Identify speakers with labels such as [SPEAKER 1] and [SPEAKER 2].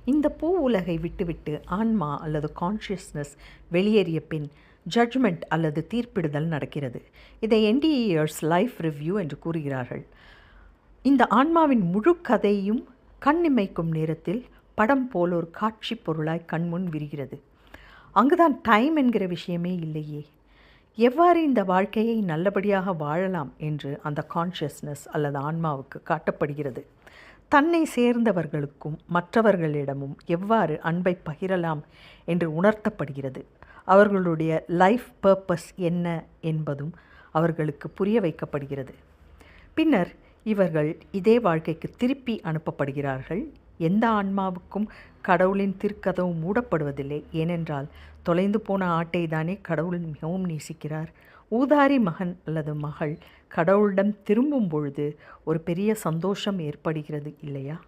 [SPEAKER 1] இந்த பூ உலகை விட்டுவிட்டு ஆன்மா அல்லது கான்ஷியஸ்னஸ் வெளியேறிய பின் ஜட்ஜ்மெண்ட் அல்லது தீர்ப்பிடுதல் நடக்கிறது. இதை என்டிஇயர்ஸ் லைஃப் ரிவ்யூ என்று கூறுகிறார்கள். இந்த ஆன்மாவின் முழு கதையும் கண்ணிமைக்கும் நேரத்தில் படம் போல் ஒரு காட்சி பொருளாய் கண்முன் விரிகிறது. அங்குதான் டைம் என்கிற விஷயமே இல்லையே. எவ்வாறு இந்த வாழ்க்கையை நல்லபடியாக வாழலாம் என்று அந்த கான்ஷியஸ்னஸ் அல்லது ஆன்மாவுக்கு காட்டப்படுகிறது. தன்னை சேர்ந்தவர்களுக்கும் மற்றவர்களிடமும் எவ்வாறு அன்பை பகிரலாம் என்று உணர்த்தப்படுகிறது. அவர்களுடைய லைஃப் பர்பஸ் என்ன என்பதும் அவர்களுக்கு புரிய வைக்கப்படுகிறது. பின்னர் இவர்கள் இதே வாழ்க்கைக்கு திருப்பி அனுப்பப்படுகிறார்கள். எந்த ஆன்மாவுக்கும் கடவுளின் திருக்கதவு மூடப்படுவதில்லை. ஏனென்றால் தொலைந்து போன ஆட்டை தானே கடவுள் மிகவும் நேசிக்கிறார். ஊதாரி மகன் அல்லது மகள் கடவுளிடம் திரும்பும் பொழுது ஒரு பெரிய சந்தோஷம் ஏற்படுகிறது இல்லையா?